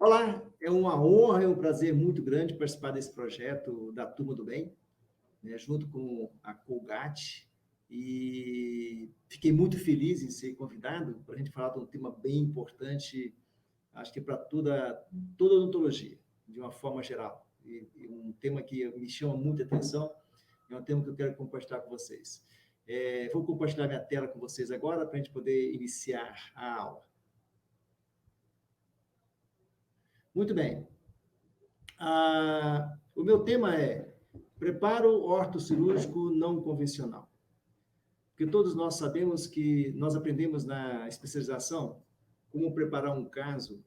Olá, é uma honra e um prazer muito grande participar desse projeto da Turma do Bem, né, junto com a Colgate, e fiquei muito feliz em ser convidado para a gente falar de um tema bem importante, acho que para toda odontologia, de uma forma geral, e um tema que me chama muita atenção, é um tema que eu quero compartilhar com vocês. Vou compartilhar minha tela com vocês agora para a gente poder iniciar a aula. Muito bem. O meu tema é preparo ortocirúrgico não convencional. Porque todos nós sabemos que nós aprendemos na especialização como preparar um caso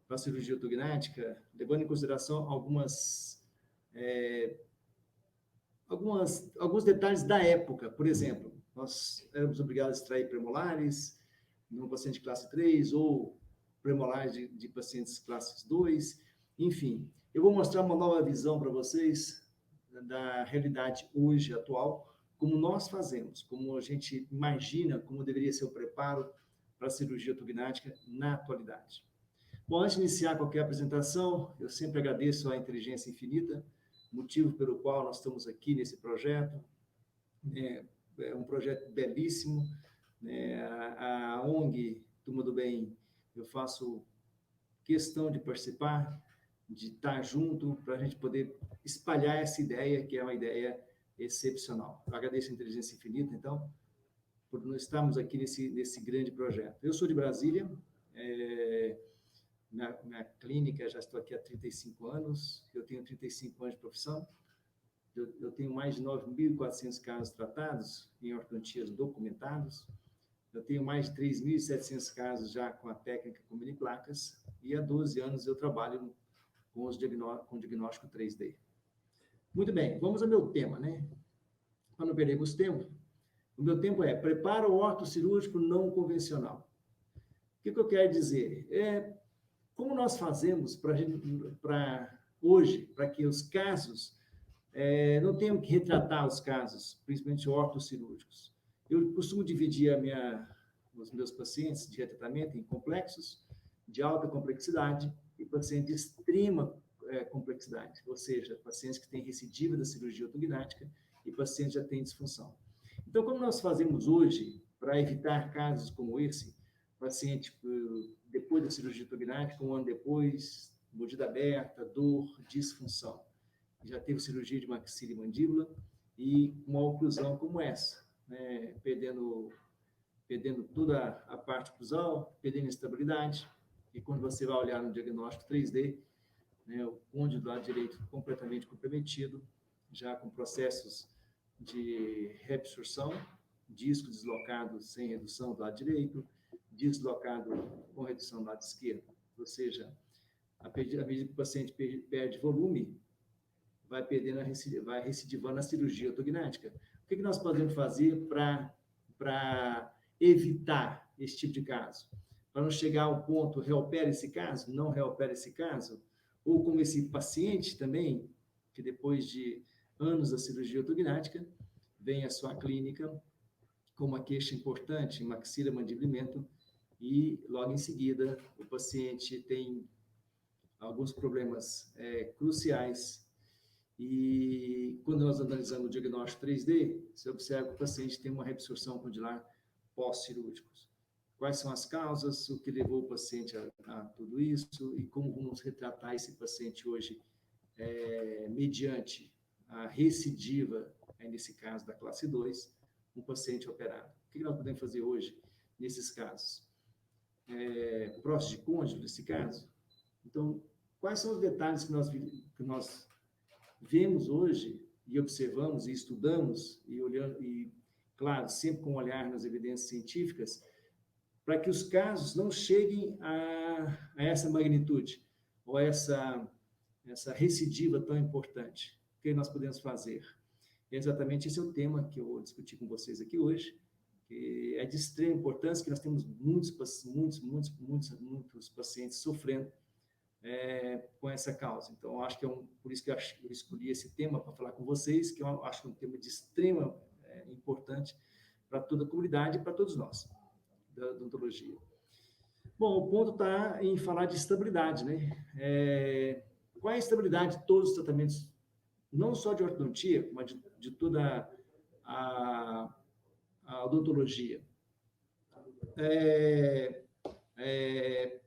para a cirurgia ortognática, levando em consideração alguns detalhes da época. Por exemplo, nós éramos obrigados a extrair premolares num paciente classe 3 ou premolares de pacientes classes 2, enfim. Eu vou mostrar uma nova visão para vocês da realidade hoje, atual, como nós fazemos, como a gente imagina como deveria ser o preparo para a cirurgia ortognática na atualidade. Bom, antes de iniciar qualquer apresentação, eu sempre agradeço à Inteligência Infinita, motivo pelo qual nós estamos aqui nesse projeto. É um projeto belíssimo. A ONG Turma do Bem, eu faço questão de participar, de estar junto, para a gente poder espalhar essa ideia, que é uma ideia excepcional. Eu agradeço a Inteligência Infinita, então, por nós estarmos aqui nesse grande projeto. Eu sou de Brasília, minha clínica, já estou aqui há 35 anos, eu tenho 35 anos de profissão, eu tenho mais de 9.400 casos tratados em ortodontias documentados, eu tenho mais de 3.700 casos já com a técnica com mini placas, e há 12 anos eu trabalho com diagnóstico 3D. Muito bem, vamos ao meu tema, né? Para não perdermos tempo, o meu tempo é preparo ortocirúrgico não convencional. O que eu quero dizer? Como nós fazemos para hoje, para que os casos, não tenham que retratar os casos, principalmente ortocirúrgicos. Eu costumo dividir os meus pacientes de retratamento em complexos, de alta complexidade e pacientes de extrema complexidade, ou seja, pacientes que têm recidiva da cirurgia ortognática e pacientes que já têm disfunção. Então, como nós fazemos hoje para evitar casos como esse, paciente depois da cirurgia ortognática, um ano depois, mordida aberta, dor, disfunção, já teve cirurgia de maxila e mandíbula e uma oclusão como essa, né? perdendo toda a parte oclusal, perdendo estabilidade, e quando você vai olhar no diagnóstico 3D, né, o côndilo do lado direito completamente comprometido, já com processos de reabsorção, disco deslocado sem redução do lado direito, disco deslocado com redução do lado esquerdo. Ou seja, à medida que o paciente perde volume, vai recidivando a cirurgia ortognática. O que nós podemos fazer para evitar esse tipo de caso? Para não chegar ao ponto, reopera esse caso, não reopera esse caso, ou como esse paciente também, que depois de anos da cirurgia ortognática, vem à sua clínica com uma queixa importante em maxila mandibulamento e logo em seguida o paciente tem alguns problemas cruciais e quando nós analisamos o diagnóstico 3D, você observa que o paciente tem uma reabsorção condilar pós-cirúrgicos. Quais são as causas, o que levou o paciente a tudo isso e como vamos retratar esse paciente hoje mediante a recidiva, nesse caso da classe 2, um paciente operado. O que nós podemos fazer hoje nesses casos? Próstese de côndilo, nesse caso? Então, quais são os detalhes que nós vemos hoje e observamos e estudamos e olhando, e, claro, sempre com um olhar nas evidências científicas, para que os casos não cheguem a essa magnitude ou a essa recidiva tão importante? O que nós podemos fazer? E exatamente esse é o tema que eu vou discutir com vocês aqui hoje, que é de extrema importância, que nós temos muitos pacientes sofrendo com essa causa. Então, acho que por isso que eu escolhi esse tema para falar com vocês, que eu acho que é um tema de extrema importância para toda a comunidade e para todos nós, da odontologia. Bom, o ponto está em falar de estabilidade, né? Qual é a estabilidade de todos os tratamentos, não só de ortodontia, mas de toda a, a odontologia? É, é,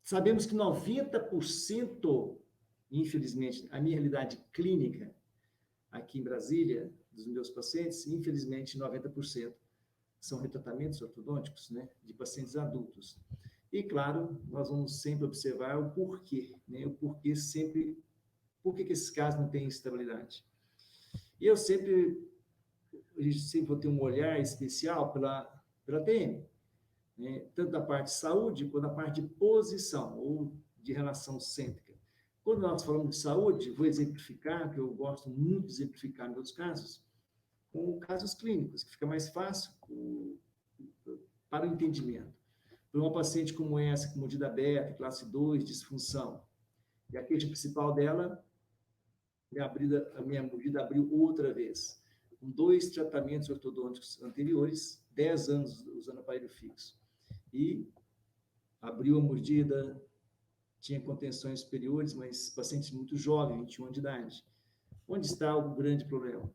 Sabemos que 90%, infelizmente, a minha realidade clínica aqui em Brasília, dos meus pacientes, infelizmente, 90% são retratamentos ortodônticos, né, de pacientes adultos. E, claro, nós vamos sempre observar o porquê, né, o porquê sempre, por que esses casos não têm estabilidade. E a gente sempre vai ter um olhar especial pela TM, né, tanto da parte de saúde quanto da parte de posição ou de relação cêntrica. Quando nós falamos de saúde, vou exemplificar, que eu gosto muito de exemplificar em outros casos, com casos clínicos, que fica mais fácil para o entendimento. Para uma paciente como essa, com mordida aberta, classe 2, disfunção, e a queixa principal dela, a minha mordida abriu outra vez, com 2 tratamentos ortodônticos anteriores, 10 anos usando aparelho fixo. E abriu a mordida, tinha contenções superiores, mas paciente muito jovem, 21 anos de idade. Onde está o grande problema?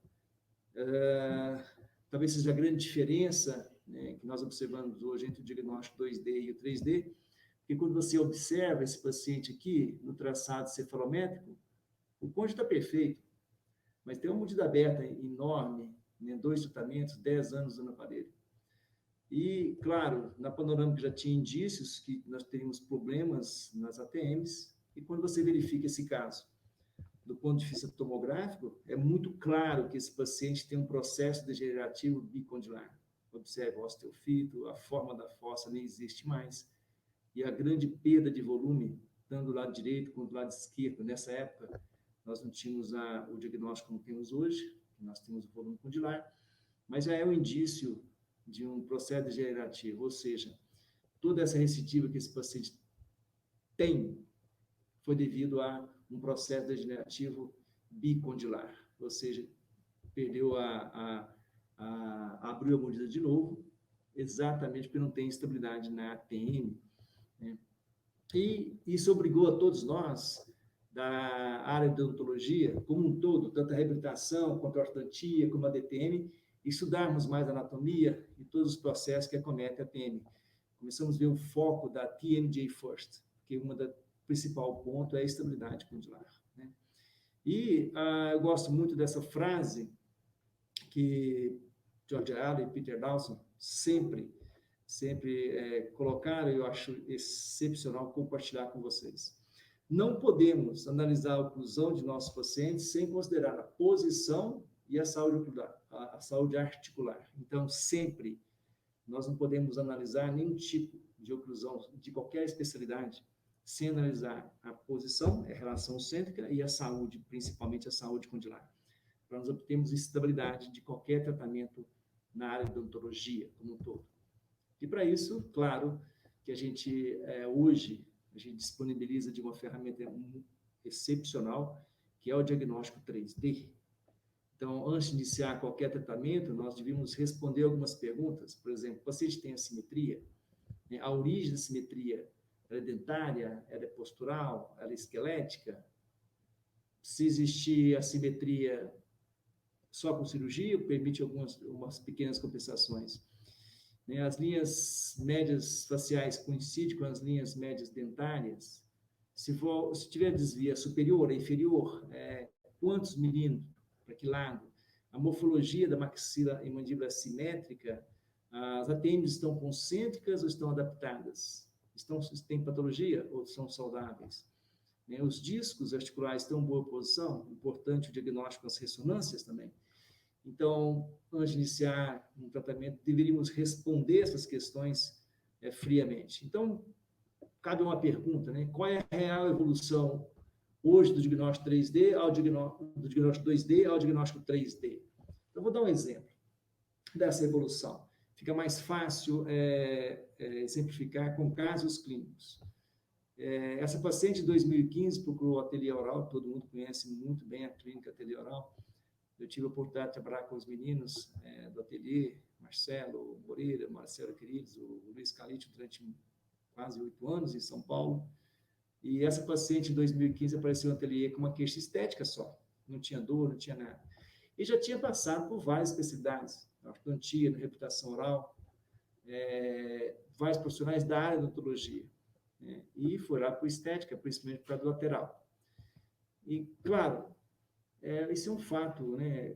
Talvez seja a grande diferença, né, que nós observamos hoje entre o diagnóstico 2D e o 3D, porque quando você observa esse paciente aqui, no traçado cefalométrico, o côndilo está perfeito, mas tem uma mordida aberta enorme, né, 2 tratamentos, 10 anos no aparelho. E, claro, na panorâmica já tinha indícios que nós teríamos problemas nas ATMs, e quando você verifica esse caso, do ponto de vista tomográfico, é muito claro que esse paciente tem um processo degenerativo bicondilar. Observe o osteofito, a forma da fossa nem existe mais, e a grande perda de volume, tanto do lado direito quanto do lado esquerdo. Nessa época, nós não tínhamos o diagnóstico como temos hoje, nós temos o volume condilar, mas já é um indício de um processo degenerativo, ou seja, toda essa recidiva que esse paciente tem foi devido a um processo degenerativo bicondilar, ou seja, perdeu abriu a mordida de novo, exatamente porque não tem estabilidade na ATM, né? E isso obrigou a todos nós, da área de odontologia, como um todo, tanto a reabilitação, quanto a ortodontia, como a DTM, estudarmos mais a anatomia e todos os processos que acometem a TM. Começamos a ver o foco da TMJ First, que uma da principal ponto é a estabilidade condilar, né? E eu gosto muito dessa frase que George Allen e Peter Dawson sempre colocaram, e eu acho excepcional compartilhar com vocês. Não podemos analisar a oclusão de nossos pacientes sem considerar a posição e a saúde ocular, a saúde articular. Então, sempre, nós não podemos analisar nenhum tipo de oclusão de qualquer especialidade sem analisar a posição, a relação cêntrica, e a saúde, principalmente a saúde condilar, para nós obtermos estabilidade de qualquer tratamento na área de odontologia como um todo. E para isso, claro, que a gente hoje a gente disponibiliza de uma ferramenta excepcional, que é o diagnóstico 3D. Então, antes de iniciar qualquer tratamento, nós devíamos responder algumas perguntas. Por exemplo, o paciente tem assimetria? Né? A origem da assimetria, ela é dentária, ela é postural, ela é esquelética? Se existir assimetria só com cirurgia, permite algumas pequenas compensações. As linhas médias faciais coincidem com as linhas médias dentárias? Se tiver desvio superior ou inferior, quantos milímetros? Para que lado? A morfologia da maxila e mandíbula simétrica, as ATMs estão concêntricas ou estão adaptadas? Têm patologia ou são saudáveis? Os discos articulares estão em boa posição? Importante o diagnóstico com as ressonâncias também. Então, antes de iniciar um tratamento, deveríamos responder essas questões friamente. Então, cabe uma pergunta, né? Qual é a real evolução hoje do diagnóstico 3D do diagnóstico 2D ao diagnóstico 3D? Então, vou dar um exemplo dessa evolução. Fica mais fácil exemplificar com casos clínicos. Essa paciente de 2015 procurou o ateliê oral, todo mundo conhece muito bem a clínica ateliê oral. Eu tive a oportunidade de trabalhar com os meninos do ateliê, Marcelo Moreira, Marcelo Queridos, o Luiz Calite, durante quase 8 anos, em São Paulo. E essa paciente, em 2015, apareceu no ateliê com uma queixa estética só. Não tinha dor, não tinha nada. E já tinha passado por várias especialidades, na ortodontia, na reabilitação oral, vários profissionais da área da odontologia, né? E foi lá para estética, principalmente por causa do lateral. E, claro, isso é um fato, né?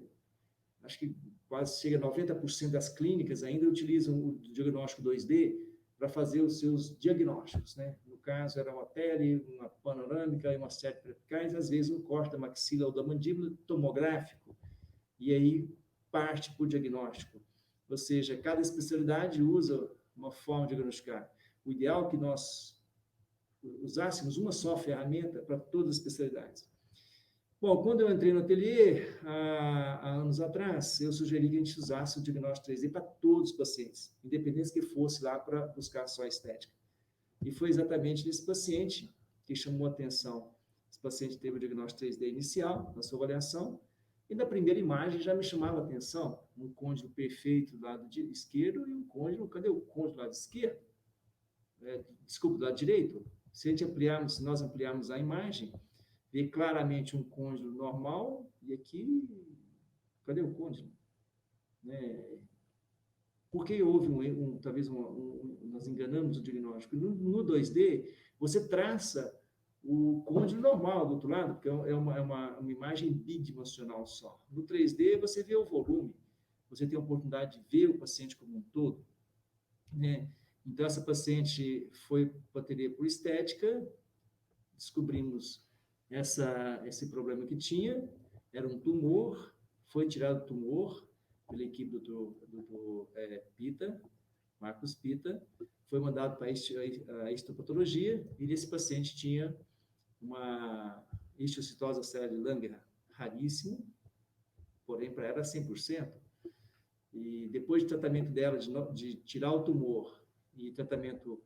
Acho que quase chega a 90% das clínicas ainda utilizam o diagnóstico 2D para fazer os seus diagnósticos, né? No caso, era uma pele, uma panorâmica e uma série de prepicais, às vezes um corte da maxila ou da mandíbula tomográfico, e aí parte para o diagnóstico. Ou seja, cada especialidade usa uma forma de diagnosticar. O ideal é que nós usássemos uma só ferramenta para todas as especialidades. Bom, quando eu entrei no ateliê, há anos atrás, eu sugeri que a gente usasse o diagnóstico 3D para todos os pacientes, independente que fosse lá para buscar só a estética. E foi exatamente nesse paciente que chamou a atenção. Esse paciente teve o diagnóstico 3D inicial, na sua avaliação, e na primeira imagem já me chamava a atenção, um côndilo perfeito do lado esquerdo e um côndilo, cadê o côndilo do lado esquerdo? Desculpa, do lado direito. Se nós ampliarmos a imagem, vê claramente um côndilo normal, e aqui, cadê o côndilo? Né? Porque houve talvez nós enganamos o diagnóstico. No 2D, você traça o côndilo normal do outro lado, porque é uma imagem bidimensional só. No 3D, você vê o volume, você tem a oportunidade de ver o paciente como um todo, né? Então, essa paciente foi para a ateliê por estética, descobrimos esse problema que tinha, era um tumor, foi tirado o tumor pela equipe do Dr. Pita, Marcos Pita, foi mandado para a histopatologia, e esse paciente tinha uma histocitose célula de Langer raríssimo, porém para ela era 100%. E depois do tratamento dela, de tirar o tumor e tratamento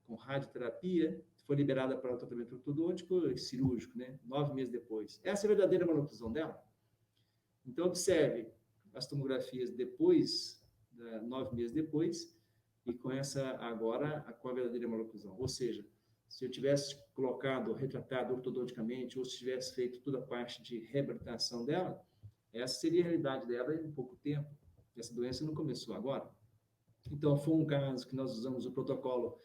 com radioterapia, foi liberada para o tratamento ortodôntico e cirúrgico, né? 9 meses depois. Essa é a verdadeira maloclusão dela. Então, observe as tomografias depois, 9 meses depois, e com essa agora, com a verdadeira maloclusão. Ou seja, se eu tivesse colocado, retratado ortodonticamente, ou se tivesse feito toda a parte de reabilitação dela, essa seria a realidade dela em pouco tempo. Essa doença não começou agora. Então, foi um caso que nós usamos o protocolo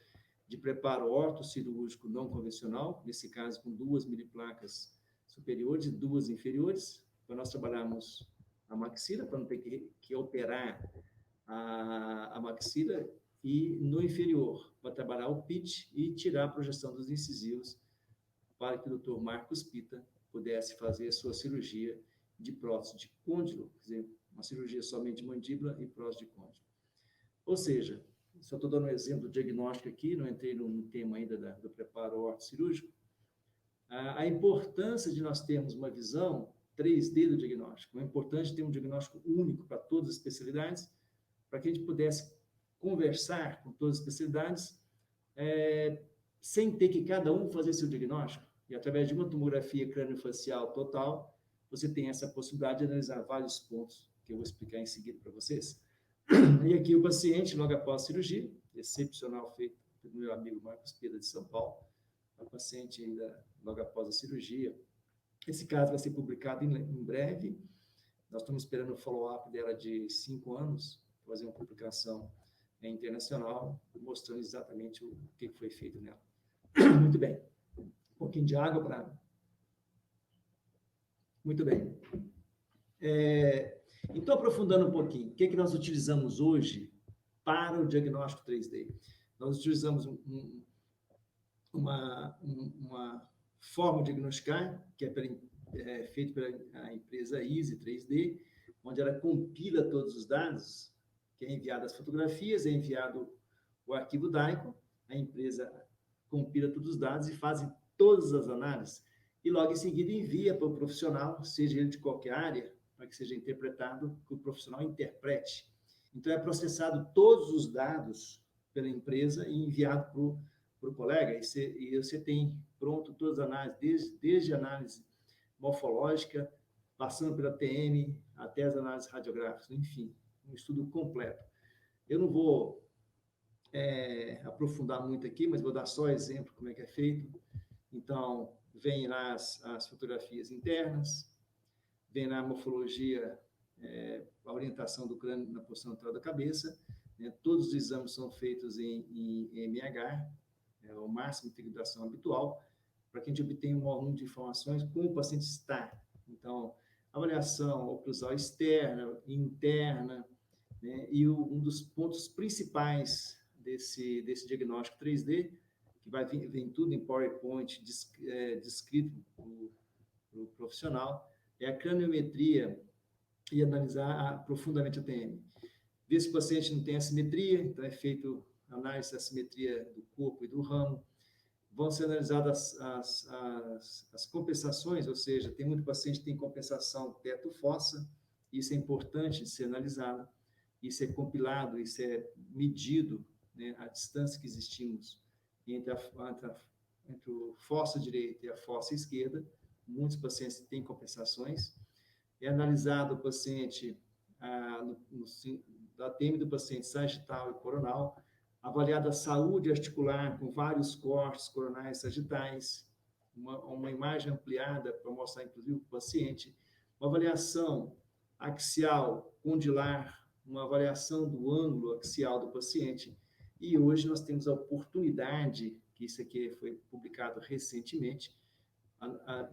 de preparo ortocirúrgico não convencional, nesse caso com 2 miliplacas superiores e 2 inferiores, para nós trabalharmos a maxila, para não ter que operar a maxila, e no inferior, para trabalhar o pitch e tirar a projeção dos incisivos, para que o Dr. Marcos Pita pudesse fazer a sua cirurgia de prótese de côndilo, quer dizer, uma cirurgia somente de mandíbula e prótese de côndilo. Ou seja, só estou dando um exemplo do diagnóstico aqui, não entrei no tema ainda do preparo ortocirúrgico, a importância de nós termos uma visão 3D do diagnóstico, é importante ter um diagnóstico único para todas as especialidades, para que a gente pudesse conversar com todas as especialidades, sem ter que cada um fazer seu diagnóstico, e através de uma tomografia crâniofacial total, você tem essa possibilidade de analisar vários pontos, que eu vou explicar em seguida para vocês. E aqui o paciente, logo após a cirurgia, excepcional, feito pelo meu amigo Marcos Pita, de São Paulo, a paciente ainda logo após a cirurgia. Esse caso vai ser publicado em breve. Nós estamos esperando o follow-up dela de 5 anos, fazer uma publicação internacional, mostrando exatamente o que foi feito nela. Muito bem. Um pouquinho de água para... Muito bem. Então, aprofundando um pouquinho, o que nós utilizamos hoje para o diagnóstico 3D? Nós utilizamos uma forma de diagnosticar, que é feita pela empresa Easy 3D, onde ela compila todos os dados, que é enviado as fotografias, é enviado o arquivo DICOM, a empresa compila todos os dados e faz todas as análises, e logo em seguida envia para o profissional, seja ele de qualquer área, para que seja interpretado, que o profissional interprete. Então, é processado todos os dados pela empresa e enviado para o colega, e você tem pronto todas as análises, desde a análise morfológica, passando pela TM, até as análises radiográficas, enfim, um estudo completo. Eu não vou aprofundar muito aqui, mas vou dar só exemplo como é que é feito. Então, vem lá as fotografias internas, vem lá a morfologia, a orientação do crânio na posição natural da cabeça, né? Todos os exames são feitos em MH, o máximo de integração habitual, para que a gente obtenha um volume de informações como o paciente está. Então, avaliação oclusal externa e interna, né? E um dos pontos principais desse diagnóstico 3D, que vem tudo em PowerPoint descrito para o profissional, é a craniometria e analisar profundamente a TM. Ver se o paciente não tem assimetria, então é feito análise da assimetria do corpo e do ramo. Vão ser analisadas as compensações, ou seja, tem muito paciente que tem compensação teto-fossa, isso é importante de ser analisado, isso é compilado, isso é medido, né, a distância que existimos entre o fossa direita e a fossa esquerda. Muitos pacientes têm compensações. É analisado o paciente, da TM do paciente sagital e coronal, avaliada a saúde articular com vários cortes coronais sagitais, uma imagem ampliada para mostrar, inclusive, para o paciente, uma avaliação axial condilar, uma avaliação do ângulo axial do paciente. E hoje nós temos a oportunidade, que isso aqui foi publicado recentemente,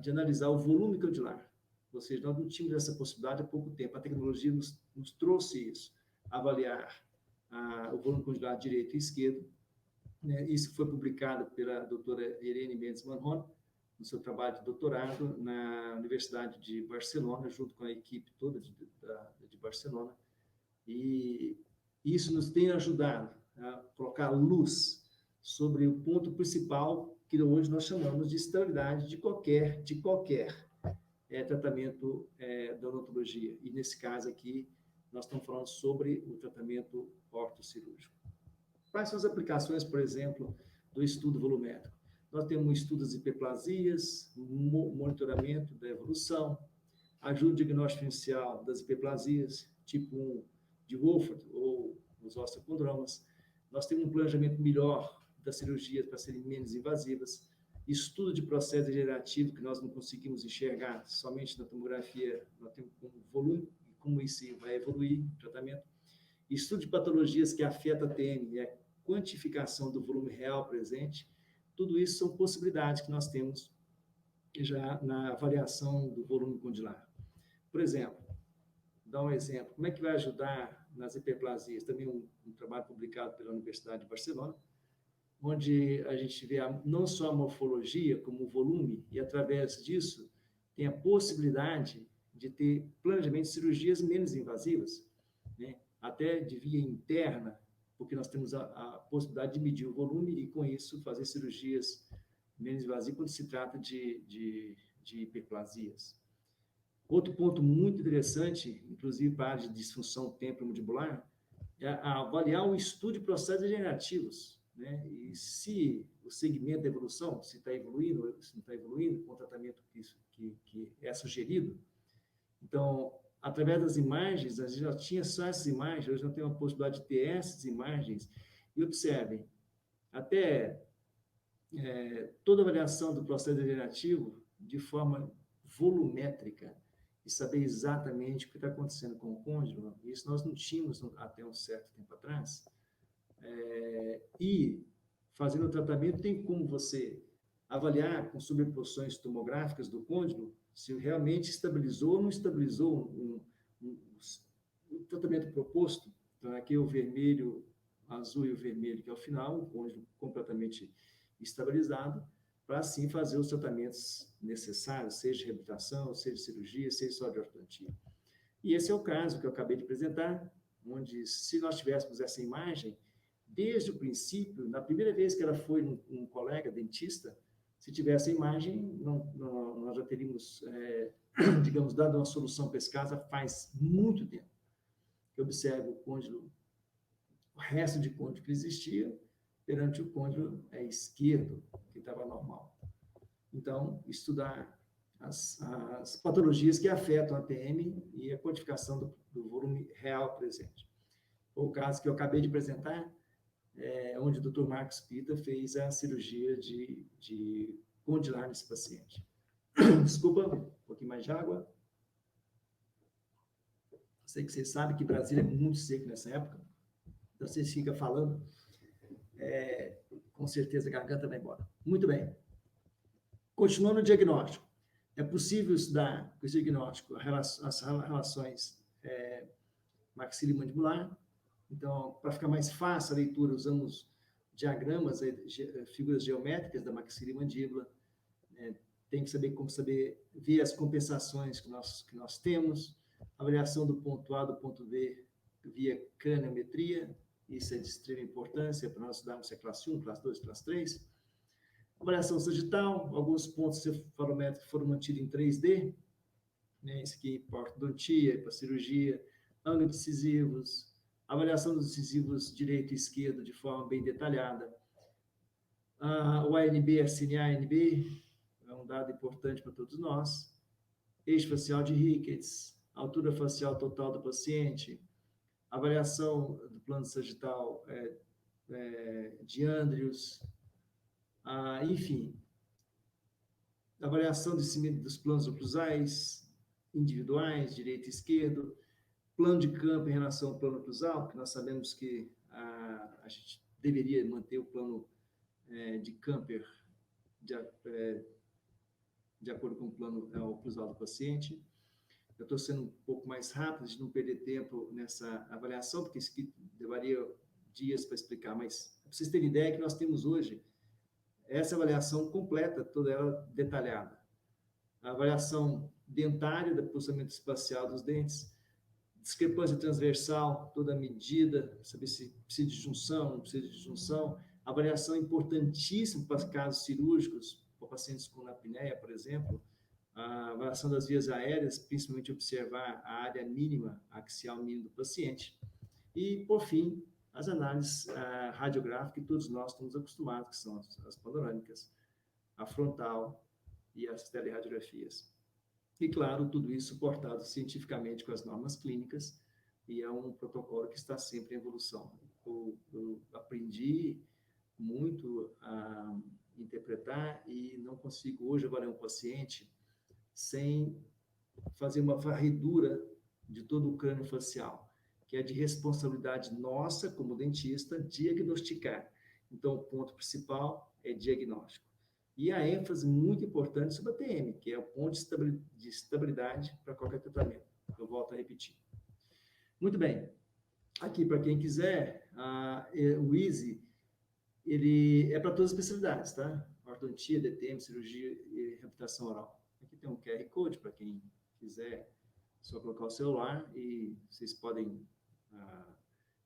de analisar o volume condilar. Ou seja, nós não tínhamos essa possibilidade há pouco tempo. A tecnologia nos trouxe isso, avaliar o volume condilar direito e esquerdo, né? Isso foi publicado pela doutora Irene Mendes Manhon, no seu trabalho de doutorado na Universidade de Barcelona, junto com a equipe toda de Barcelona. E isso nos tem ajudado a colocar luz sobre o ponto principal que hoje nós chamamos de estabilidade de qualquer tratamento da odontologia. E nesse caso aqui, nós estamos falando sobre o tratamento ortocirúrgico. Quais são as aplicações, por exemplo, do estudo volumétrico? Nós temos estudos de hiperplasias, monitoramento da evolução, ajuda diagnóstico inicial das hiperplasias, tipo 1 de Wolfert ou os osteocondromas. Nós temos um planejamento melhor das cirurgias para serem menos invasivas, estudo de processo degenerativo que nós não conseguimos enxergar somente na tomografia, nós temos um volume e como isso vai evoluir o tratamento. Estudo de patologias que afetam a TM, a quantificação do volume real presente, tudo isso são possibilidades que nós temos já na avaliação do volume condilar. Por exemplo, dar um exemplo, como é que vai ajudar nas hiperplasias? Também um trabalho publicado pela Universidade de Barcelona, onde a gente vê não só a morfologia, como o volume, e através disso tem a possibilidade de ter planejamento de cirurgias menos invasivas, né? Até de via interna, porque nós temos a possibilidade de medir o volume e, com isso, fazer cirurgias menos invasivas quando se trata de hiperplasias. Outro ponto muito interessante, inclusive para a área de disfunção temporomandibular, é avaliar o estudo de processos degenerativos, né? E se o segmento da evolução, se está evoluindo, se não está evoluindo, com o tratamento que é sugerido. Então, através das imagens, a gente já tinha só essas imagens, hoje não tem uma possibilidade de ter essas imagens. E observem, até toda avaliação do processo degenerativo de forma volumétrica e saber exatamente o que está acontecendo com o côndilo, isso nós não tínhamos até um certo tempo atrás. E fazendo o tratamento, tem como você avaliar com sobreposições tomográficas do côndilo se realmente estabilizou ou não estabilizou o tratamento proposto. Então, aqui é o vermelho, azul e o vermelho, que é o final, o côndilo completamente estabilizado, para assim fazer os tratamentos necessários, seja de reabilitação, seja de cirurgia, seja só de ortodontia. E esse é o caso que eu acabei de apresentar, onde, se nós tivéssemos essa imagem, desde o princípio, na primeira vez que ela foi um colega dentista, se tivesse a imagem, nós já teríamos, digamos, dado uma solução para esse caso faz muito tempo. Que observa o côndilo, o resto de côndilo que existia, perante o côndilo esquerdo, que estava normal. Então, estudar as patologias que afetam a TM e a quantificação do volume real presente. O caso que eu acabei de apresentar, onde o Dr. Marcos Pita fez a cirurgia de condilar nesse paciente. Desculpa, um pouquinho mais de água. Sei que vocês sabem que Brasília é muito seco nessa época, então vocês ficam falando, com certeza a garganta vai embora. Muito bem. Continuando o diagnóstico. É possível estudar com esse diagnóstico as relações maxilomandibular. Então, para ficar mais fácil a leitura, usamos diagramas, figuras geométricas da maxilomandibular. Tem que saber ver as compensações que nós temos, avaliação do ponto A do ponto B via craniometria, isso é de extrema importância para nós estudarmos se é classe 1, classe 2, classe 3. Avaliação sagital, alguns pontos cefalométricos foram mantidos em 3D, né? Isso aqui para ortodontia, para cirurgia, ângulos decisivos, avaliação dos decisivos direito e esquerdo de forma bem detalhada. O ANB, SNA-ANB, é um dado importante para todos nós. Eixo facial de Ricketts, altura facial total do paciente, avaliação do plano sagital de Andrews, enfim, avaliação dos planos oclusais, individuais, direito e esquerdo, plano de campo em relação ao plano oclusal, porque nós sabemos que a gente deveria manter o plano de Camper de acordo com o plano oclusal do paciente. Eu estou sendo um pouco mais rápido, de não perder tempo nessa avaliação, porque isso aqui levaria dias para explicar, mas para vocês terem ideia que nós temos hoje essa avaliação completa, toda ela detalhada. A avaliação dentária, do processamento espacial dos dentes, discrepância transversal, toda a medida, saber se precisa de junção, não precisa de junção, avaliação importantíssima para casos cirúrgicos, para pacientes com apneia, por exemplo, a avaliação das vias aéreas, principalmente observar a área mínima, axial mínima do paciente, e, por fim, as análises radiográficas que todos nós estamos acostumados, que são as panorâmicas, a frontal e as telerradiografias. E, claro, tudo isso suportado cientificamente com as normas clínicas, e é um protocolo que está sempre em evolução. Eu aprendi muito a interpretar e não consigo hoje avaliar um paciente sem fazer uma varredura de todo o crânio facial, que é de responsabilidade nossa, como dentista, diagnosticar. Então, o ponto principal é diagnóstico. E a ênfase muito importante sobre a TM, que é o ponto de estabilidade para qualquer tratamento. Eu volto a repetir. Muito bem. Aqui, para quem quiser, o EASY, ele é para todas as especialidades, tá? Ortodontia, DTM, cirurgia e reabilitação oral. Aqui tem um QR Code para quem quiser, só colocar o celular e vocês podem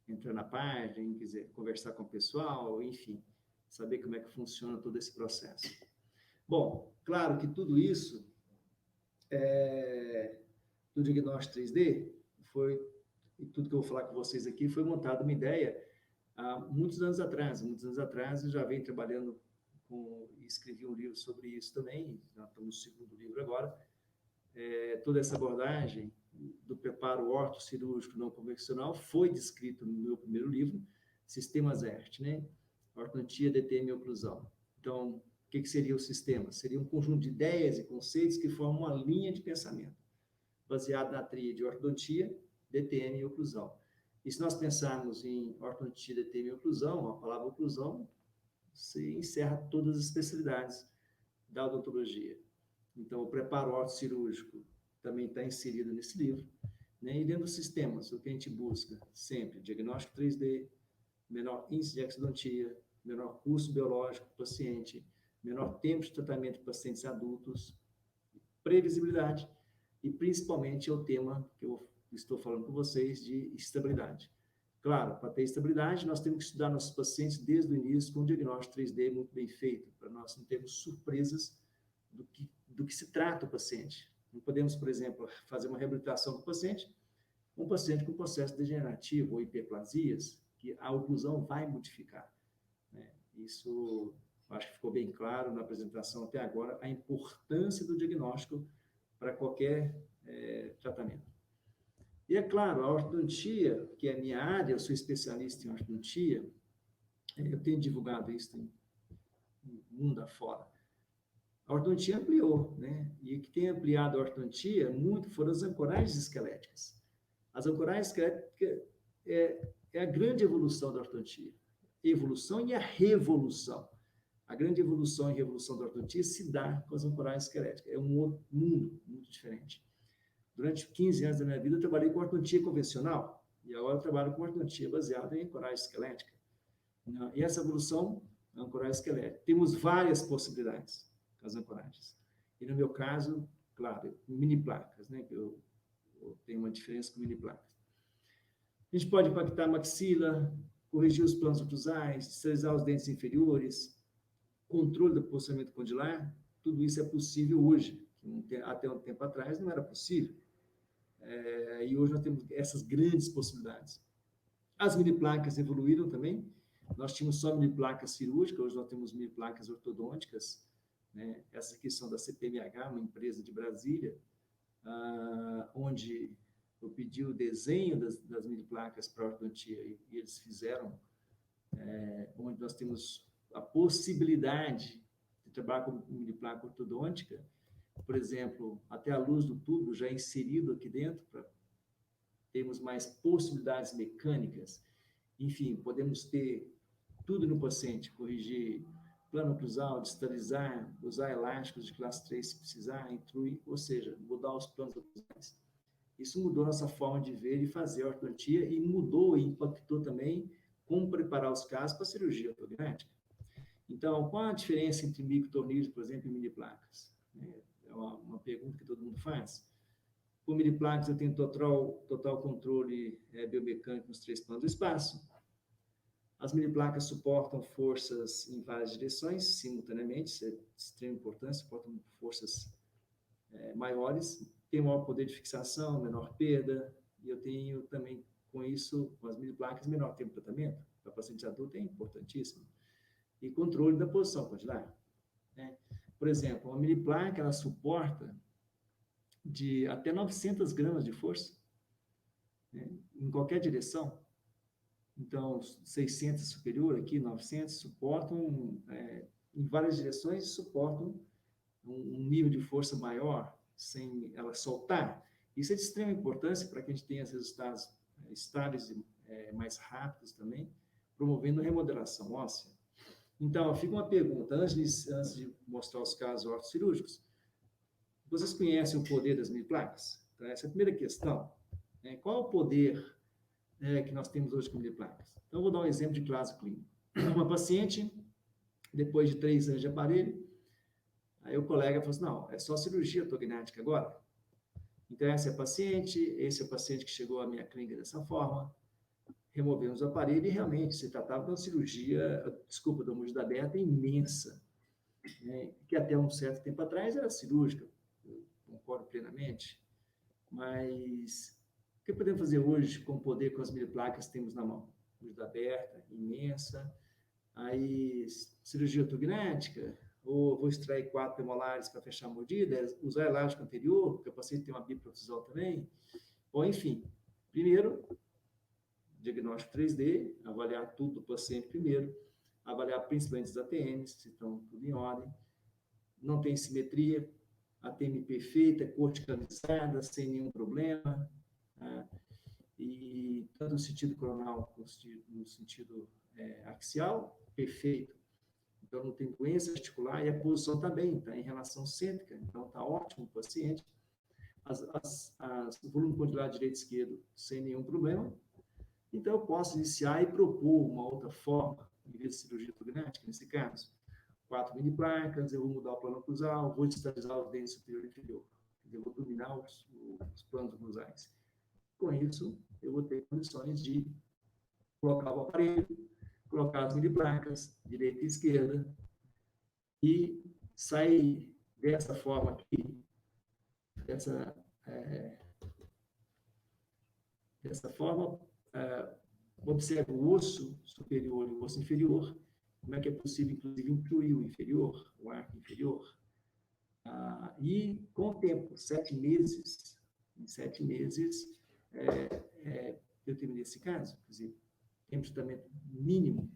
entrar na página, quem quiser conversar com o pessoal, enfim, saber como é que funciona todo esse processo. Bom, claro que tudo isso do diagnóstico 3D e tudo que eu vou falar com vocês aqui foi montado uma ideia há muitos anos atrás. Muitos anos atrás eu já venho trabalhando e escrevi um livro sobre isso também, já estamos no segundo livro agora. Toda essa abordagem do preparo ortocirúrgico não convencional foi descrito no meu primeiro livro, Sistemas ERT, né? Ortodontia, DTM e oclusão. Então, o que seria o sistema? Seria um conjunto de ideias e conceitos que formam uma linha de pensamento, baseado na tríade de ortodontia, DTM e oclusão. E se nós pensarmos em ortodontia, DTM e oclusão, a palavra oclusão se encerra todas as especialidades da odontologia. Então, o preparo ortocirúrgico também está inserido nesse livro, né? E dentro dos sistemas, o que a gente busca sempre, diagnóstico 3D, menor índice de exodontia, menor custo biológico para o paciente, menor tempo de tratamento para pacientes adultos, previsibilidade e, principalmente, o tema que eu estou falando com vocês de estabilidade. Claro, para ter estabilidade, nós temos que estudar nossos pacientes desde o início com um diagnóstico 3D muito bem feito, para nós não termos surpresas do que se trata o paciente. Não podemos, por exemplo, fazer uma reabilitação do paciente, um paciente com processo degenerativo ou hiperplasias, que a oclusão vai modificar, né? Isso, acho que ficou bem claro na apresentação até agora, a importância do diagnóstico para qualquer tratamento. E é claro, a ortodontia, que é a minha área, eu sou especialista em ortodontia, eu tenho divulgado isso no mundo afora. A ortodontia ampliou, né? E o que tem ampliado a ortodontia muito foram as ancoragens esqueléticas. As ancoragens esqueléticas é a grande evolução da ortodontia. Evolução e a revolução. A grande evolução e revolução da ortodontia se dá com as ancoragens esqueléticas. É um outro mundo muito diferente. Durante 15 anos da minha vida, eu trabalhei com ortodontia convencional. E agora eu trabalho com ortodontia baseada em ancoragem esquelética. E essa evolução, a ancoragem esquelética. Temos várias possibilidades com as ancoragens. E no meu caso, claro, mini placas, né? Eu tenho uma diferença com mini placas. A gente pode impactar a maxila, corrigir os planos oclusais, esterilizar os dentes inferiores, controle do posicionamento condilar. Tudo isso é possível hoje, que até um tempo atrás não era possível. E hoje nós temos essas grandes possibilidades. As mini placas evoluíram também. Nós tínhamos só mini placas cirúrgicas, hoje nós temos mini placas ortodônticas, né? Essas aqui são da CPMH, uma empresa de Brasília, onde eu pedi o desenho das mini placas para ortodontia e eles fizeram, onde nós temos a possibilidade de trabalhar com mini placa ortodôntica, por exemplo, até a luz do tubo já inserido aqui dentro, para termos mais possibilidades mecânicas. Enfim, podemos ter tudo no paciente, corrigir plano oclusal, distalizar, usar elásticos de classe 3 se precisar, intruir, ou seja, mudar os planos oclusais. Isso mudou nossa forma de ver e fazer a ortodontia e mudou e impactou também como preparar os casos para a cirurgia ortognática. Então, qual a diferença entre microtornilhos, por exemplo, e mini placas? É uma pergunta que todo mundo faz. Com mini placas, eu tenho total controle biomecânico nos 3 planos do espaço. As mini placas suportam forças em várias direções, simultaneamente, isso é de extrema importância, suportam forças maiores, tem maior poder de fixação, menor perda, e eu tenho também, com isso, com as mini placas, menor tempo de tratamento. Para paciente adulto é importantíssimo. E controle da posição condilar. Né? Por exemplo, uma mini placa, ela suporta de até 900 gramas de força, né? Em qualquer direção. Então, 600 superior aqui, 900, suportam, em várias direções, suportam um nível de força maior, sem ela soltar. Isso é de extrema importância para que a gente tenha resultados estáveis e mais rápidos também, promovendo remodelação óssea. Então, fica uma pergunta, antes de mostrar os casos ortocirúrgicos, vocês conhecem o poder das mini placas? Então, essa é a primeira questão. Qual é o poder que nós temos hoje com mini placas? Então, eu vou dar um exemplo de caso clínico. Uma paciente, depois de 3 anos de aparelho, aí o colega falou assim, não, é só cirurgia ortognática agora. Então, essa é a paciente, esse é o paciente que chegou à minha clínica dessa forma, removemos o aparelho e realmente se tratava de uma cirurgia, desculpa, da mordida aberta imensa, né? Que até um certo tempo atrás era cirúrgica, eu concordo plenamente, mas o que podemos fazer hoje com o poder com as mini placas que temos na mão? Mordida aberta, imensa, aí cirurgia ortognática, ou vou extrair 4 premolares para fechar a mordida, usar elástico anterior, porque o paciente tem uma biprofisal também, ou enfim, primeiro, diagnóstico 3D, avaliar tudo do paciente primeiro, avaliar principalmente os ATMs, se estão tudo em ordem, não tem simetria, ATM perfeita, corticalizada, sem nenhum problema, tá? E tanto no sentido coronal como no sentido axial, perfeito. Então, não tem doença articular e a posição está bem, está em relação cêntrica, então está ótimo o paciente. O volume condilar direito e esquerdo sem nenhum problema. Então, eu posso iniciar e propor uma outra forma, em vez de cirurgia ortognática, nesse caso. 4 mini placas, eu vou mudar o plano oclusal, vou distalizar os dentes superior e inferior. Eu vou dominar os planos oclusais. Com isso, eu vou ter condições de colocar o aparelho, colocar as mini placas, direita e esquerda, e sair dessa forma aqui, dessa forma, observa o osso superior e o osso inferior, como é que é possível, inclusive, incluir o inferior, o arco inferior. E, com o tempo, 7 meses, em 7 meses, eu terminei esse caso, quer dizer, tempo de tratamento mínimo,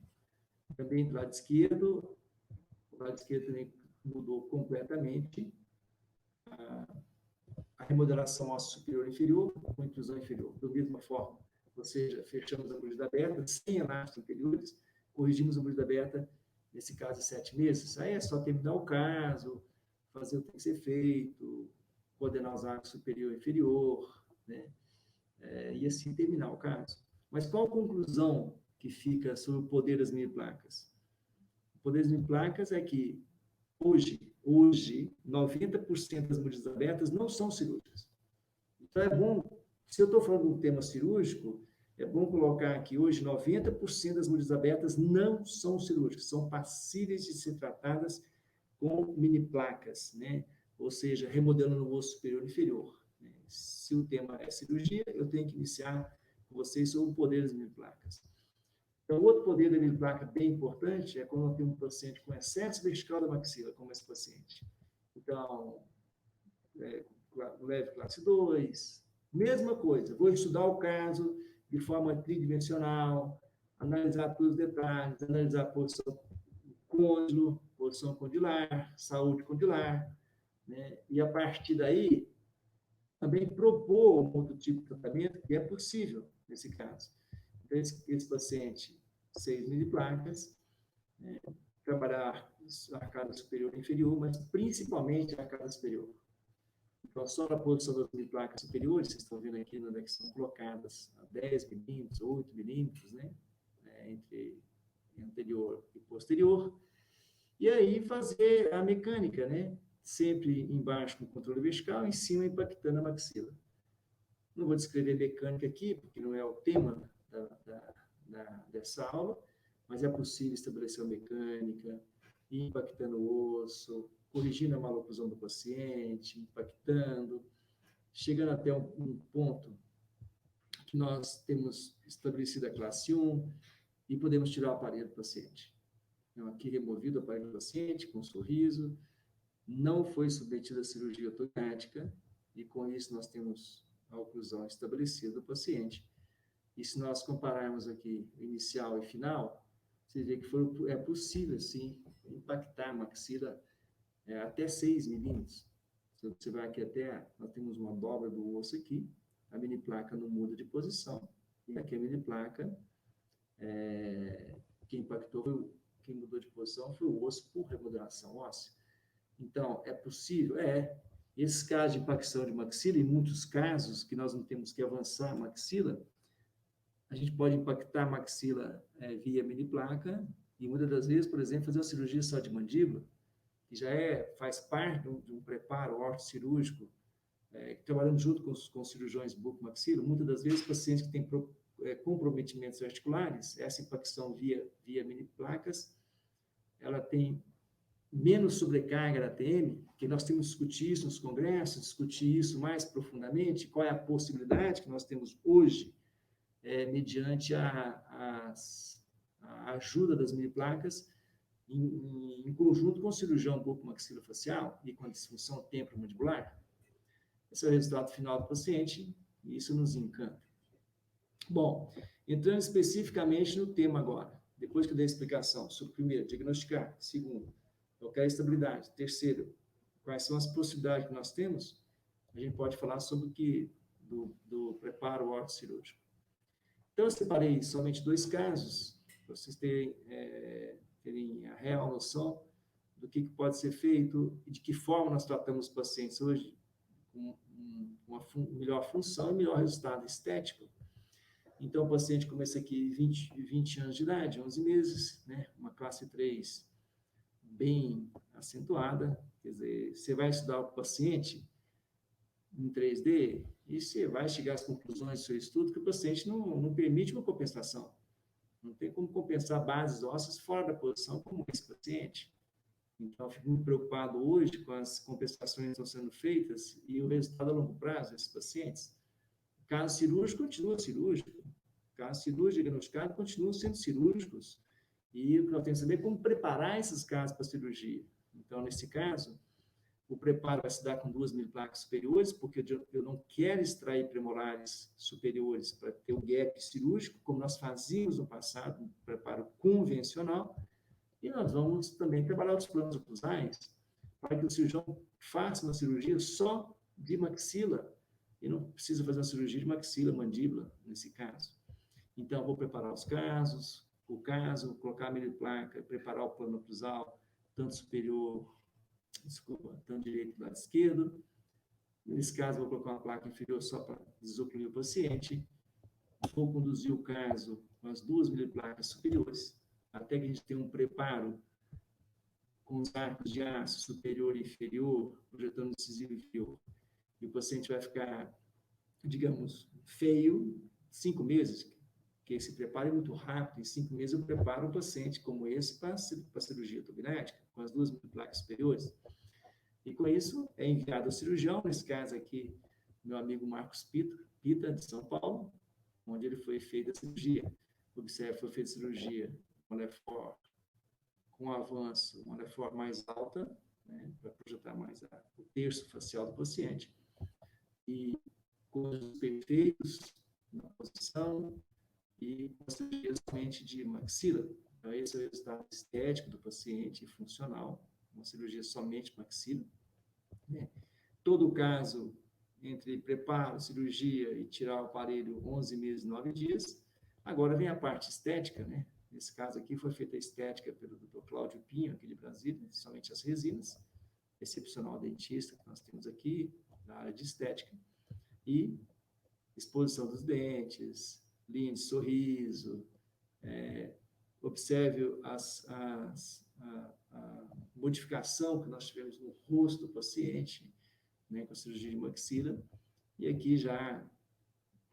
Também do lado esquerdo também mudou completamente a remodelação óssea superior e inferior com inclusão inferior, da mesma forma. Ou seja, fechamos a búlgida aberta, sem elásticos inferiores, corrigimos a búlgida aberta, nesse caso, em 7 meses. Aí é só terminar o caso, fazer o que tem que ser feito, coordenar os arcos superior e inferior, né? E assim terminar o caso. Mas qual a conclusão que fica sobre o poder das mini-placas? O poder das mini-placas é que, hoje 90% das búlgidas abertas não são cirúrgicas. Então, é bom, se eu estou falando de um tema cirúrgico, é bom colocar aqui, hoje, 90% das búlgidas abertas não são cirúrgicas, são passíveis de ser tratadas com mini-placas, né? Ou seja, remodelando o osso superior e inferior. Né? Se o tema é cirurgia, eu tenho que iniciar com vocês sobre o poder das mini-placas. Então, outro poder da mini-placa bem importante é quando eu tenho um paciente com excesso vertical da maxila, como esse paciente. Então, leve classe 2, mesma coisa, vou estudar o caso de forma tridimensional, analisar todos os detalhes, analisar a posição côndilo, posição condilar, saúde condilar, né? E a partir daí, também propor um outro tipo de tratamento que é possível nesse caso. Então, esse paciente, 6 mini-placas, né? Trabalhar a arcada superior e inferior, mas principalmente a arcada superior. Então, só na posição das mini-placas superiores, vocês estão vendo aqui onde é que são colocadas a 10 milímetros, 8 milímetros, né? Entre anterior e posterior. E aí fazer a mecânica, né? Sempre embaixo com controle vertical, em cima impactando a maxila. Não vou descrever mecânica aqui, porque não é o tema dessa aula, mas é possível estabelecer a mecânica, impactando o osso, corrigindo a maloclusão do paciente, impactando, chegando até um ponto que nós temos estabelecido a classe 1 e podemos tirar o aparelho do paciente. Então, aqui removido o aparelho do paciente, com um sorriso, não foi submetido à cirurgia ortognática, e com isso nós temos a oclusão estabelecida do paciente. E se nós compararmos aqui inicial e final, você vê que é possível, sim, impactar a maxila até 6 milímetros. Você vai aqui até, nós temos uma dobra do osso aqui, a mini-placa não muda de posição, e aqui a mini-placa, quem impactou, quem mudou de posição foi o osso por remodelação óssea. Então, é possível? Esses casos de impacção de maxila, em muitos casos, que nós não temos que avançar a maxila, a gente pode impactar a maxila via mini-placa, e muitas das vezes, por exemplo, fazer uma cirurgia só de mandíbula, que já faz parte de um preparo ortocirúrgico, trabalhando junto com os cirurgiões bucomaxilo, muitas das vezes pacientes que têm comprometimentos articulares, essa impacção via mini-placas, ela tem menos sobrecarga da TM, que nós temos que discutir isso nos congressos, discutir isso mais profundamente, qual é a possibilidade que nós temos hoje, mediante a ajuda das mini-placas, em conjunto com o cirurgião bucomaxilofacial e com a disfunção temporomandibular. Esse é o resultado final do paciente, e isso nos encanta. Bom, entrando especificamente no tema agora, depois que eu dei a explicação sobre, primeiro, diagnosticar, segundo, qualquer estabilidade, terceiro, quais são as possibilidades que nós temos, a gente pode falar sobre o que do preparo ortocirúrgico. Então, eu separei somente 2 casos, para vocês terem a real noção do que pode ser feito e de que forma nós tratamos os pacientes hoje com uma melhor função e melhor resultado estético. Então, o paciente começa aqui 20 anos de idade, 11 meses, né? Uma classe 3 bem acentuada, quer dizer, você vai estudar o paciente em 3D e você vai chegar às conclusões do seu estudo que o paciente não permite uma compensação. Não tem como compensar bases ósseas fora da posição como esse paciente. Então, eu fico muito preocupado hoje com as compensações que estão sendo feitas e o resultado a longo prazo desses pacientes. O caso cirúrgico continua cirúrgico. O caso cirúrgico diagnosticado continua sendo cirúrgicos. E o que nós temos que saber é como preparar esses casos para a cirurgia. Então, nesse caso, o preparo vai se dar com 2 mini-placas superiores, porque eu não quero extrair premolares superiores para ter o gap cirúrgico, como nós fazíamos no passado, no preparo convencional. E nós vamos também preparar os planos oclusais para que o cirurgião faça uma cirurgia só de maxila, e não precisa fazer uma cirurgia de maxila, mandíbula, nesse caso. Então, vou preparar o caso, colocar a mini-placa, preparar o plano oclusal, tanto superior, tanto direito do lado esquerdo. Nesse caso, vou colocar uma placa inferior só para desocluir o paciente. Vou conduzir o caso com as 2 mini-placas superiores, até que a gente tenha um preparo com os arcos de aço superior e inferior, projetando incisivo inferior. E o paciente vai ficar, digamos, feio, 5 meses, que esse preparo é muito rápido. Em 5 meses eu preparo um paciente como esse para a cirurgia tubinática, com as 2 placas superiores. E com isso é enviado ao cirurgião, nesse caso aqui, meu amigo Marcos Pita, de São Paulo, onde ele foi feita a cirurgia. Observe, foi feita a cirurgia com avanço, uma Lefort mais alta, né, para projetar mais o terço facial do paciente, e com os perfeitos na posição, e com a cirurgia somente de maxila. Então, esse é o resultado estético do paciente, funcional, uma cirurgia somente maxila. Né? Todo o caso entre preparo, cirurgia e tirar o aparelho 11 meses e 9 dias. Agora vem a parte estética, né? Nesse caso aqui foi feita a estética pelo Dr. Cláudio Pinho, aqui de Brasília, somente as resinas, excepcional dentista que nós temos aqui, na área de estética, e exposição dos dentes, linha de sorriso, observe a modificação que nós tivemos no rosto do paciente, né, com a cirurgia de maxila, e aqui já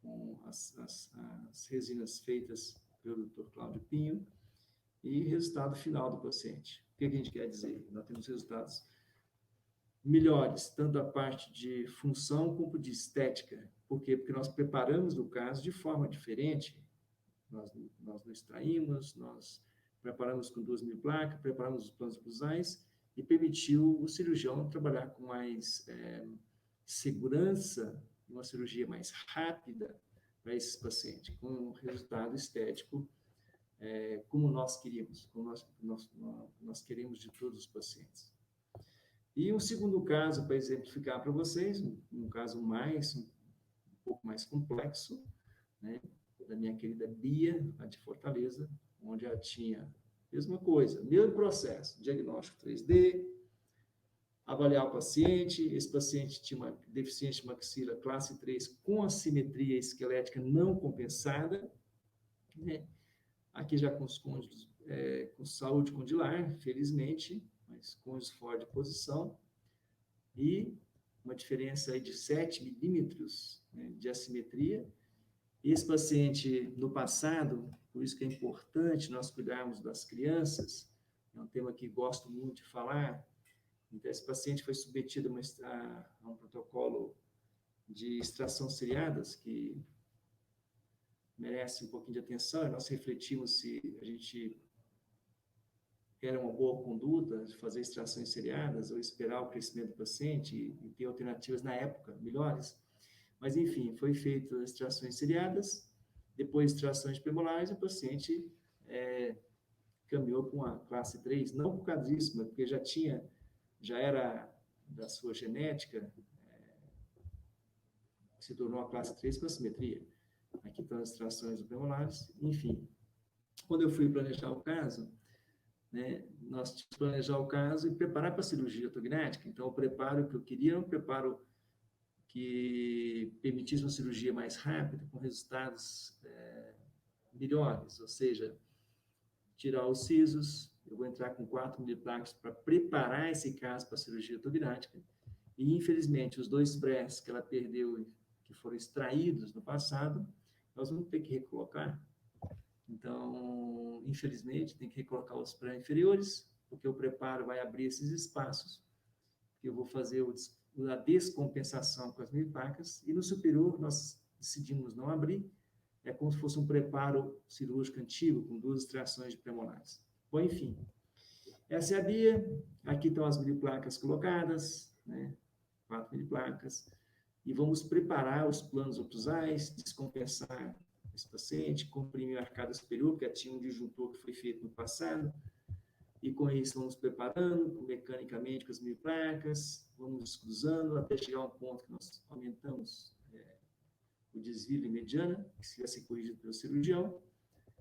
com as resinas feitas pelo Dr. Cláudio Pinho, e resultado final do paciente. O que a gente quer dizer? Nós temos resultados melhores, tanto a parte de função como de estética. Por quê? Porque nós preparamos o caso de forma diferente. Nós não extraímos, nós preparamos com 2 mini-placas, preparamos os planos oclusais e permitiu o cirurgião trabalhar com mais segurança, uma cirurgia mais rápida para esses pacientes, com um resultado estético como nós queríamos, como nós queremos de todos os pacientes. E um segundo caso, para exemplificar para vocês, um caso um pouco mais complexo, né, da minha querida Bia, lá de Fortaleza, onde ela tinha a mesma coisa, mesmo processo, diagnóstico 3D, avaliar o paciente, esse paciente tinha uma deficiência de maxila classe 3 com assimetria esquelética não compensada, né? Aqui já com os cônjuges, com saúde condilar, felizmente, mas cônjuges fora de posição, e uma diferença aí de 7 milímetros, né, de assimetria. Esse paciente, no passado, por isso que é importante nós cuidarmos das crianças, é um tema que gosto muito de falar. Então, esse paciente foi submetido a um protocolo de extração seriadas, que merece um pouquinho de atenção, e nós refletimos se a gente era uma boa conduta de fazer extrações seriadas ou esperar o crescimento do paciente e ter alternativas na época melhores. Mas, enfim, foi feito as extrações seriadas, depois extrações premolares, e o paciente caminhou com a classe 3, não por causa disso, mas porque já era da sua genética, se tornou a classe 3 com assimetria. Aqui estão as extrações premolares, enfim. Quando eu fui planejar o caso, né, nós tínhamos que planejar o caso e preparar para a cirurgia ortognática. Então, o preparo que eu queria era um preparo que permitisse uma cirurgia mais rápida, com resultados melhores, ou seja, tirar os sisos. Eu vou entrar com 4 mini-placas para preparar esse caso para a cirurgia ortognática. E, infelizmente, os 2 prés que ela perdeu, que foram extraídos no passado, nós vamos ter que recolocar. Então, infelizmente, tem que recolocar os pré-inferiores, porque o preparo vai abrir esses espaços, que eu vou fazer a descompensação com as mini-placas, e no superior nós decidimos não abrir, é como se fosse um preparo cirúrgico antigo, com 2 extrações de premolares. Bom, enfim, essa é a Bia, aqui estão as mini-placas colocadas, né? 4 mini-placas, e vamos preparar os planos oclusais, descompensar esse paciente, comprimir a arcada superior, porque tinha um disjuntor que foi feito no passado, E com isso vamos preparando mecanicamente com as mil placas, vamos cruzando até chegar a um ponto que nós aumentamos o desvio de mediana, que vai ser corrigido pelo cirurgião,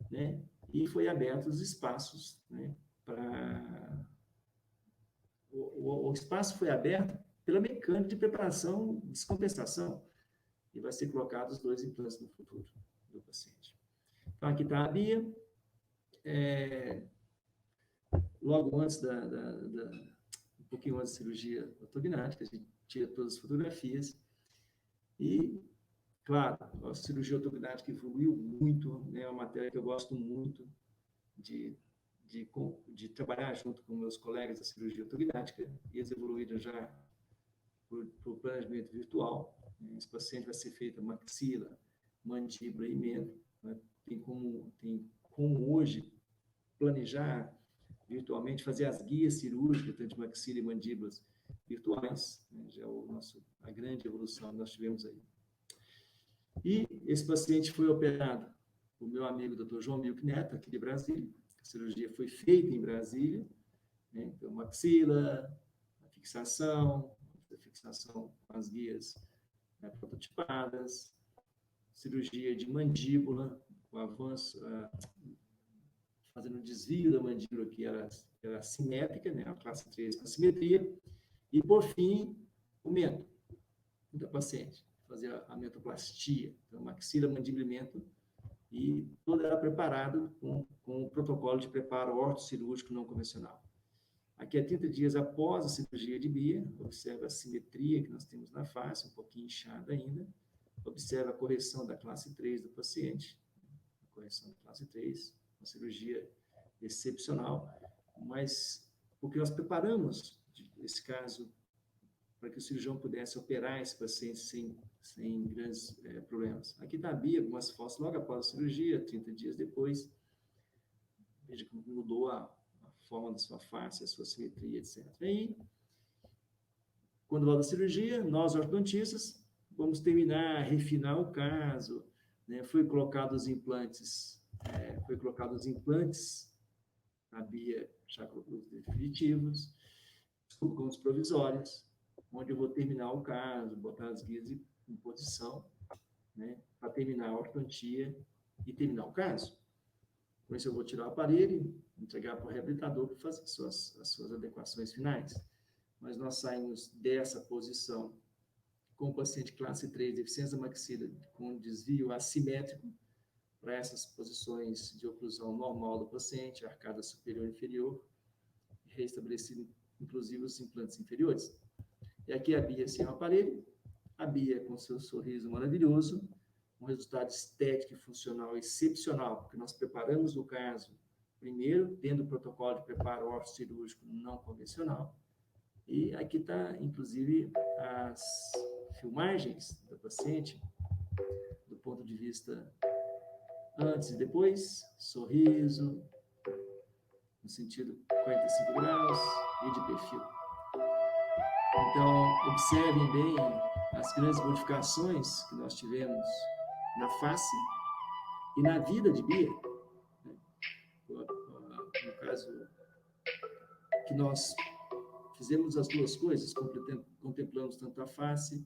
né? E foi aberto os espaços, né? Para o espaço foi aberto pela mecânica de preparação de descompensação e vai ser colocado os 2 implantes no futuro do paciente. Então, aqui está a Bia, logo antes um pouquinho antes da cirurgia ortognática, a gente tira todas as fotografias e, claro, a cirurgia ortognática evoluiu muito, né? É uma matéria que eu gosto muito de trabalhar junto com meus colegas da cirurgia ortognática, e eles evoluíram já por planejamento virtual. Esse paciente vai ser feito maxila, mandíbula e mento. Né? Tem como hoje planejar virtualmente, fazer as guias cirúrgicas, tanto de maxila e mandíbulas virtuais, né? Já é a grande evolução que nós tivemos aí. E esse paciente foi operado por meu amigo Dr. João Milk Neto, aqui de Brasília. A cirurgia foi feita em Brasília, né? Então, maxila, a fixação com as guias, né, prototipadas, cirurgia de mandíbula, o avanço, fazendo o desvio da mandíbula que era simétrica, né, a classe 3 com simetria, e, por fim, o mento da paciente, fazer a mentoplastia, então, maxila, mandíbula e mento, e todo era preparado com o protocolo de preparo ortocirúrgico não convencional. Aqui, 30 dias após a cirurgia de Bia, observa a simetria que nós temos na face, um pouquinho inchada ainda, observa a correção da classe 3 do paciente, a correção da classe 3, uma cirurgia excepcional, mas porque nós preparamos esse caso para que o cirurgião pudesse operar esse paciente sem grandes problemas. Aqui está a Bia, algumas fotos logo após a cirurgia, 30 dias depois. Veja como mudou a forma da sua face, a sua simetria, etc. E aí, quando volta a cirurgia, nós, ortodontistas, vamos terminar, refinar o caso, né? Foi colocado os implantes, a Bia já colocou os definitivos, com os provisórios, onde eu vou terminar o caso, botar as guias em posição, né? Para terminar a ortodontia e terminar o caso. Com isso, eu vou tirar o aparelho, entregar para o reabilitador para fazer as suas adequações finais. Mas nós saímos dessa posição com o paciente classe 3, deficiência maxila, com desvio assimétrico, para essas posições de oclusão normal do paciente, arcada superior e inferior, restabelecido, inclusive, os implantes inferiores. E aqui a Bia sem o aparelho, a Bia com seu sorriso maravilhoso, um resultado estético e funcional excepcional, porque nós preparamos o caso primeiro, tendo o protocolo de preparo ortocirúrgico não convencional, e aqui está, inclusive, as filmagens da paciente, do ponto de vista antes e depois, sorriso, no sentido 45 graus e de perfil. Então, observem bem as grandes modificações que nós tivemos na face e na vida de Bia. No caso, que nós fizemos as duas coisas, contemplamos tanto a face,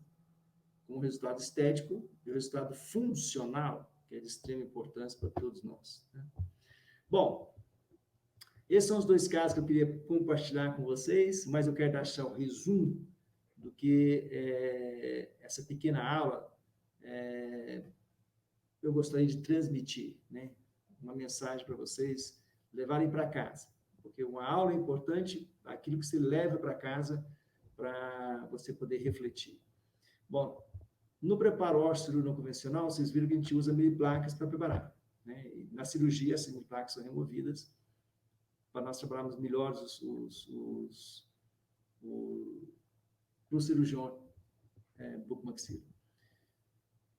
com o resultado estético e o resultado funcional, que é de extrema importância para todos nós. Bom, esses são os 2 casos que eu queria compartilhar com vocês, mas eu quero deixar o resumo do que essa pequena aula eu gostaria de transmitir, né? Uma mensagem para vocês levarem para casa, porque uma aula é importante, aquilo que você leva para casa para você poder refletir. Bom, no preparo ortocirúrgico não convencional, vocês viram que a gente usa mini-placas para preparar, né? E na cirurgia, essas mini-placas são removidas para nós trabalharmos melhor para o cirurgião bucomaxilo.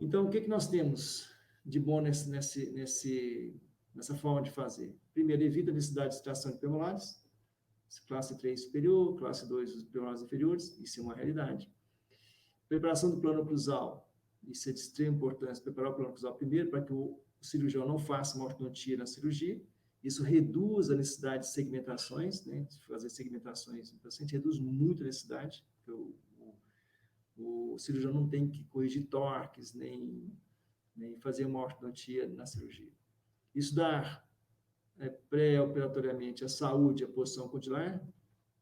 Então, o que nós temos de bom nessa forma de fazer? Primeiro, evita a necessidade de extração de premolares, classe 3 superior, classe 2 os premolares inferiores, isso é uma realidade. Preparação do plano oclusal, isso é de extrema importância, preparar o plano oclusal primeiro, para que o cirurgião não faça uma ortodontia na cirurgia, Isso reduz a necessidade de segmentações, né? De fazer segmentações no paciente, reduz muito a necessidade, porque o cirurgião não tem que corrigir torques, nem fazer uma ortodontia na cirurgia. Isso dá pré-operatoriamente a saúde, a posição condilar,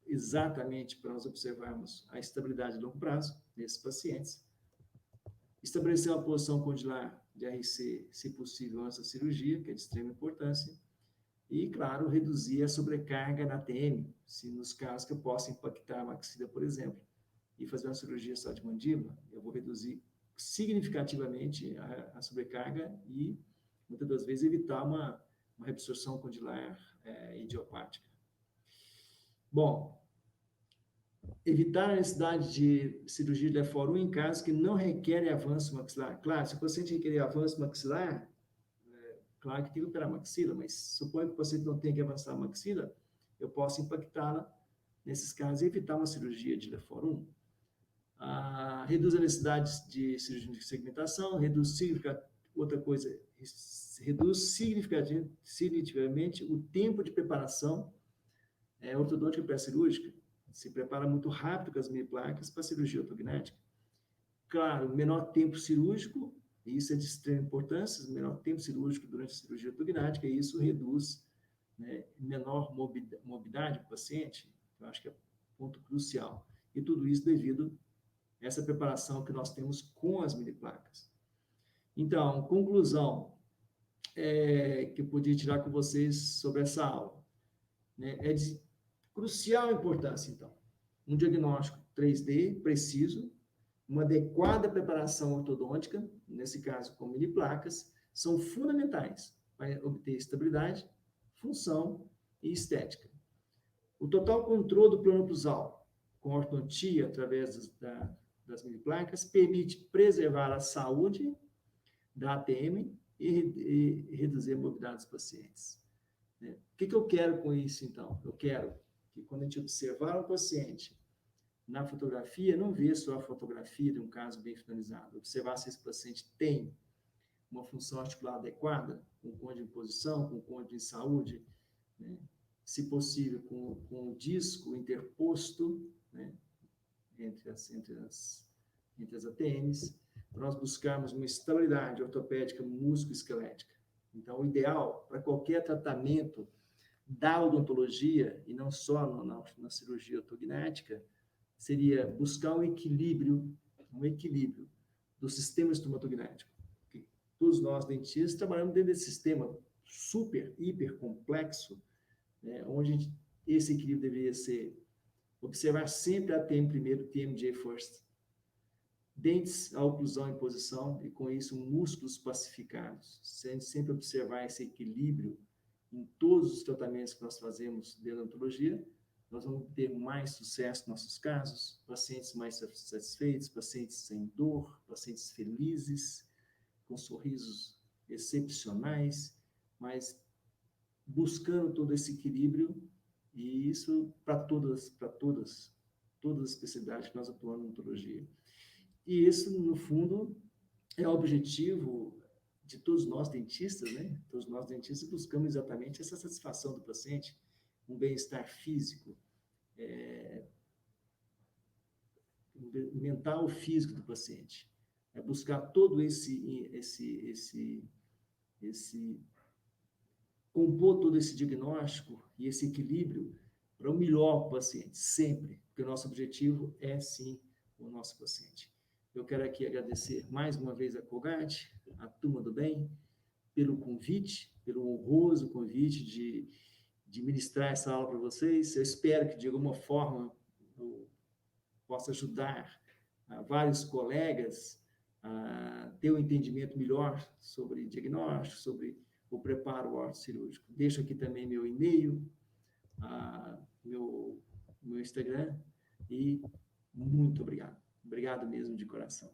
exatamente para nós observarmos a estabilidade de longo prazo nesses pacientes. Estabelecer uma posição condilar de RC, se possível, antes da cirurgia, que é de extrema importância. E, claro, reduzir a sobrecarga na TM, se nos casos que eu possa impactar a maxila, por exemplo, e fazer uma cirurgia só de mandíbula, eu vou reduzir significativamente a sobrecarga e, muitas das vezes, evitar uma reabsorção condilar idiopática. Bom, evitar a necessidade de cirurgia de Lefort 1 em casos que não requerem avanço maxilar. Claro, se o paciente requerer avanço maxilar, claro que tem que operar a maxila, mas suponho que o paciente não tenha que avançar a maxila, eu posso impactá-la nesses casos e evitar uma cirurgia de Lefort 1. Reduz a necessidade de cirurgia de segmentação, reduz significativamente o tempo de preparação ortodôntica pré-cirúrgica. Se prepara muito rápido com as mini-placas para a cirurgia ortognática. Claro, menor tempo cirúrgico, e isso é de extrema importância, menor tempo cirúrgico durante a cirurgia ortognática, e isso reduz, né, menor morbidade do paciente, eu acho que é ponto crucial. E tudo isso devido a essa preparação que nós temos com as mini-placas. Então, conclusão que eu podia tirar com vocês sobre essa aula, né, é de crucial importância, então. Um diagnóstico 3D preciso, uma adequada preparação ortodôntica, nesse caso com mini-placas, são fundamentais para obter estabilidade, função e estética. O total controle do plano oclusal com ortodontia através das mini-placas permite preservar a saúde da ATM e reduzir a morbidade dos pacientes. O que eu quero com isso, então? Eu quero que quando a gente observar o paciente na fotografia, não ver só a fotografia de um caso bem finalizado, observar se esse paciente tem uma função articular adequada, com côndilo em posição, com côndilo em saúde, né? Se possível, com o disco interposto, né? entre as ATMs, para nós buscarmos uma estabilidade ortopédica musculoesquelética. Então, o ideal para qualquer tratamento da odontologia, e não só na cirurgia ortognática, seria buscar um equilíbrio do sistema estomatognático. Todos nós, dentistas, trabalhamos dentro desse sistema super, hiper complexo, né, onde esse equilíbrio deveria ser observar sempre a ATM primeiro, TMJ first. Dentes, a oclusão em posição, e com isso músculos pacificados. Sempre observar esse equilíbrio em todos os tratamentos que nós fazemos de odontologia, nós vamos ter mais sucesso nos nossos casos, pacientes mais satisfeitos, pacientes sem dor, pacientes felizes, com sorrisos excepcionais, mas buscando todo esse equilíbrio, e isso para todas as especialidades que nós atuamos na odontologia. E isso, no fundo, é o objetivo de todos nós dentistas, né? Todos nós dentistas buscamos exatamente essa satisfação do paciente, um bem-estar físico, mental e físico do paciente. É buscar todo compor todo esse diagnóstico e esse equilíbrio para o melhor paciente, sempre, porque o nosso objetivo é, sim, o nosso paciente. Eu quero aqui agradecer mais uma vez a Colgate, a Turma do Bem, pelo convite, pelo honroso convite de ministrar essa aula para vocês. Eu espero que, de alguma forma, eu possa ajudar vários colegas a ter um entendimento melhor sobre diagnóstico, sobre o preparo ortocirúrgico. Deixo aqui também meu e-mail, meu Instagram, e muito obrigado. Obrigado mesmo de coração.